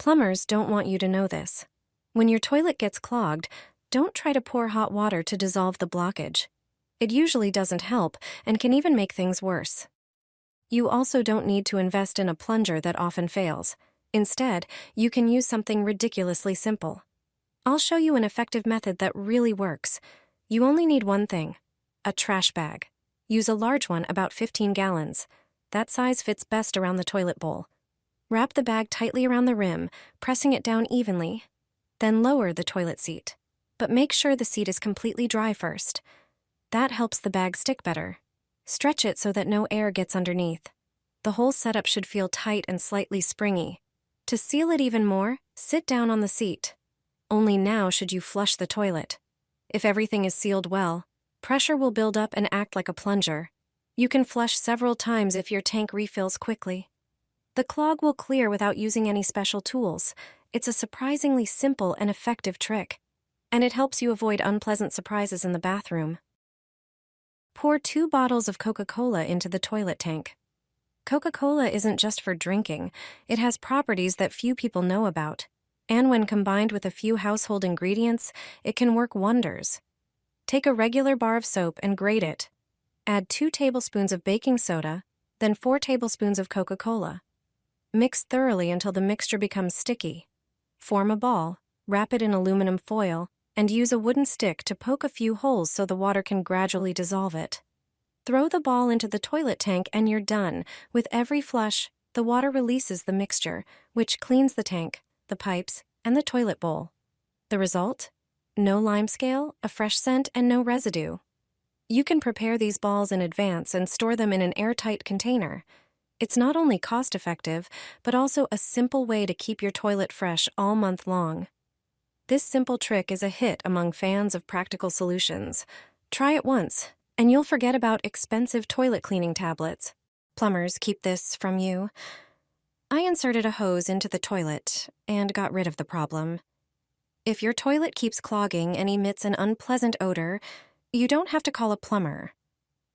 Plumbers don't want you to know this. When your toilet gets clogged, don't try to pour hot water to dissolve the blockage. It usually doesn't help and can even make things worse. You also don't need to invest in a plunger that often fails. Instead, you can use something ridiculously simple. I'll show you an effective method that really works. You only need one thing: a trash bag. Use a large one, about 15 gallons. That size fits best around the toilet bowl. Wrap the bag tightly around the rim, pressing it down evenly. Then lower the toilet seat. But make sure the seat is completely dry first. That helps the bag stick better. Stretch it so that no air gets underneath. The whole setup should feel tight and slightly springy. To seal it even more, sit down on the seat. Only now should you flush the toilet. If everything is sealed well, pressure will build up and act like a plunger. You can flush several times if your tank refills quickly. The clog will clear without using any special tools. It's a surprisingly simple and effective trick, and it helps you avoid unpleasant surprises in the bathroom. Pour 2 bottles of Coca-Cola into the toilet tank. Coca-Cola isn't just for drinking. It has properties that few people know about, and when combined with a few household ingredients, it can work wonders. Take a regular bar of soap and grate it. Add 2 tablespoons of baking soda, then 4 tablespoons of Coca-Cola. Mix thoroughly until the mixture becomes sticky. Form a ball, wrap it in aluminum foil, and use a wooden stick to poke a few holes so the water can gradually dissolve it. Throw the ball into the toilet tank and you're done. With every flush, the water releases the mixture, which cleans the tank, the pipes, and the toilet bowl. The result? No limescale, a fresh scent, and no residue. You can prepare these balls in advance and store them in an airtight container. It's not only cost-effective, but also a simple way to keep your toilet fresh all month long. This simple trick is a hit among fans of practical solutions. Try it once, and you'll forget about expensive toilet cleaning tablets. Plumbers keep this from you. I inserted a hose into the toilet and got rid of the problem. If your toilet keeps clogging and emits an unpleasant odor, you don't have to call a plumber.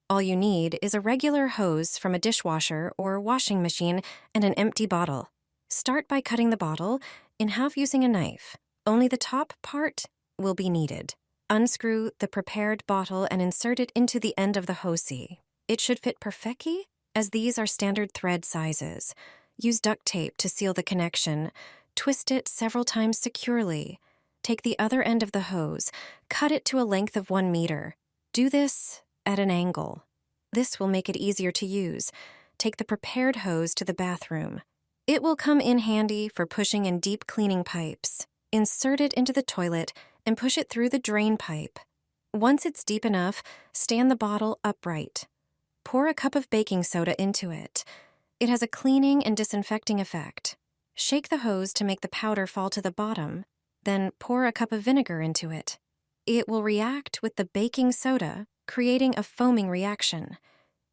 All you need is a regular hose from a dishwasher or washing machine and an empty bottle. Start by cutting the bottle in half using a knife. Only the top part will be needed. Unscrew the prepared bottle and insert it into the end of the hosey. It should fit perfectly, as these are standard thread sizes. Use duct tape to seal the connection. Twist it several times securely. Take the other end of the hose. Cut it to a length of 1 meter. Do this at an angle. This will make it easier to use. Take the prepared hose to the bathroom. It will come in handy for pushing in deep cleaning pipes. Insert it into the toilet and push it through the drain pipe. Once it's deep enough, stand the bottle upright. Pour a cup of baking soda into it. It has a cleaning and disinfecting effect. Shake the hose to make the powder fall to the bottom. Then pour a cup of vinegar into it. It will react with the baking soda, creating a foaming reaction.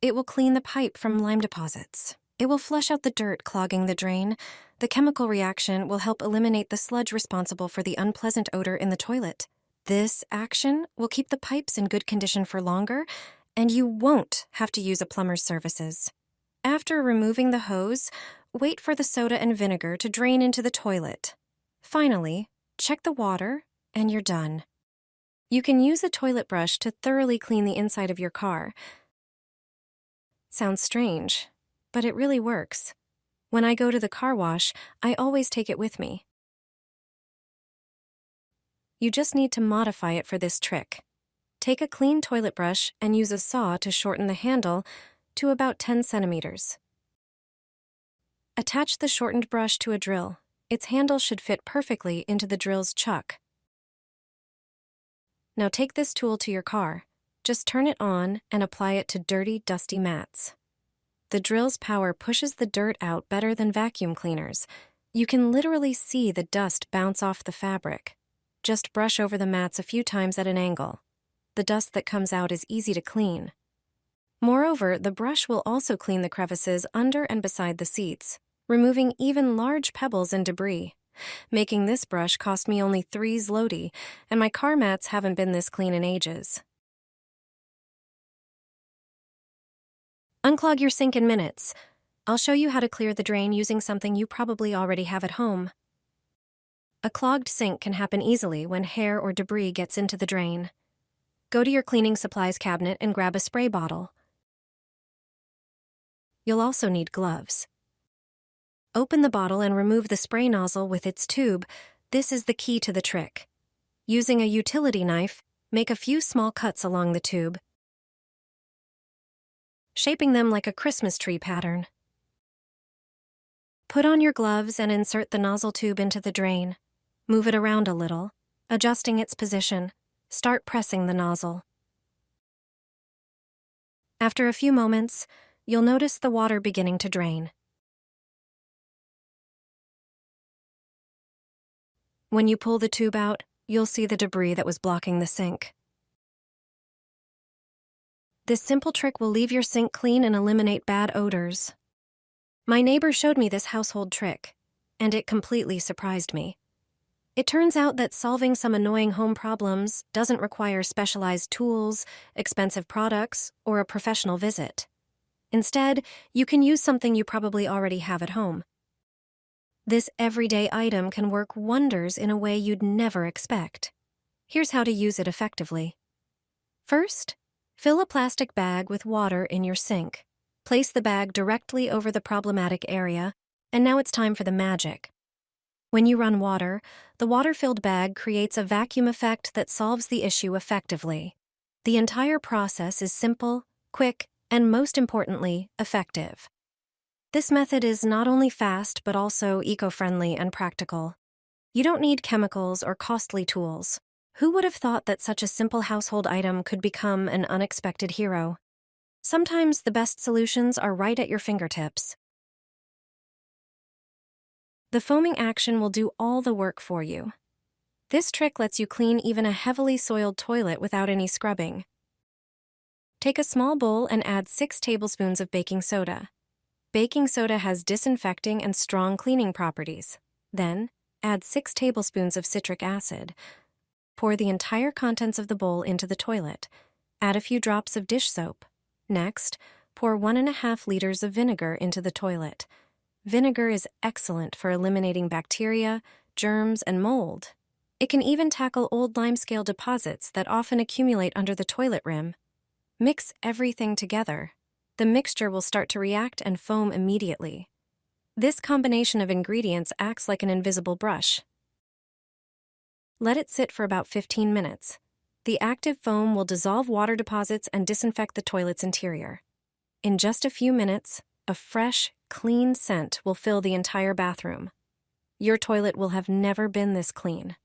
It will clean the pipe from lime deposits. It will flush out the dirt clogging the drain. The chemical reaction will help eliminate the sludge responsible for the unpleasant odor in the toilet. This action will keep the pipes in good condition for longer, and you won't have to use a plumber's services. After removing the hose, wait for the soda and vinegar to drain into the toilet. Finally, check the water, and you're done. You can use a toilet brush to thoroughly clean the inside of your car. Sounds strange, but it really works. When I go to the car wash, I always take it with me. You just need to modify it for this trick. Take a clean toilet brush and use a saw to shorten the handle to about 10 centimeters. Attach the shortened brush to a drill. Its handle should fit perfectly into the drill's chuck. Now take this tool to your car. Just turn it on and apply it to dirty, dusty mats. The drill's power pushes the dirt out better than vacuum cleaners. You can literally see the dust bounce off the fabric. Just brush over the mats a few times at an angle. The dust that comes out is easy to clean. Moreover, the brush will also clean the crevices under and beside the seats, removing even large pebbles and debris. Making this brush cost me only 3 zloty, and my car mats haven't been this clean in ages. Unclog your sink in minutes. I'll show you how to clear the drain using something you probably already have at home. A clogged sink can happen easily when hair or debris gets into the drain. Go to your cleaning supplies cabinet and grab a spray bottle. You'll also need gloves. Open the bottle and remove the spray nozzle with its tube. This is the key to the trick. Using a utility knife, make a few small cuts along the tube, shaping them like a Christmas tree pattern. Put on your gloves and insert the nozzle tube into the drain. Move it around a little, adjusting its position. Start pressing the nozzle. After a few moments, you'll notice the water beginning to drain. When you pull the tube out, you'll see the debris that was blocking the sink. This simple trick will leave your sink clean and eliminate bad odors. My neighbor showed me this household trick, and it completely surprised me. It turns out that solving some annoying home problems doesn't require specialized tools, expensive products, or a professional visit. Instead, you can use something you probably already have at home. This everyday item can work wonders in a way you'd never expect. Here's how to use it effectively. First, fill a plastic bag with water in your sink. Place the bag directly over the problematic area, and now it's time for the magic. When you run water, the water-filled bag creates a vacuum effect that solves the issue effectively. The entire process is simple, quick, and most importantly, effective. This method is not only fast but also eco-friendly and practical. You don't need chemicals or costly tools. Who would have thought that such a simple household item could become an unexpected hero? Sometimes the best solutions are right at your fingertips. The foaming action will do all the work for you. This trick lets you clean even a heavily soiled toilet without any scrubbing. Take a small bowl and add 6 tablespoons of baking soda. Baking soda has disinfecting and strong cleaning properties. Then, add 6 tablespoons of citric acid. Pour the entire contents of the bowl into the toilet. Add a few drops of dish soap. Next, pour 1.5 liters of vinegar into the toilet. Vinegar is excellent for eliminating bacteria, germs, and mold. It can even tackle old limescale deposits that often accumulate under the toilet rim. Mix everything together. The mixture will start to react and foam immediately. This combination of ingredients acts like an invisible brush. Let it sit for about 15 minutes. The active foam will dissolve water deposits and disinfect the toilet's interior. In just a few minutes, a fresh, clean scent will fill the entire bathroom. Your toilet will have never been this clean.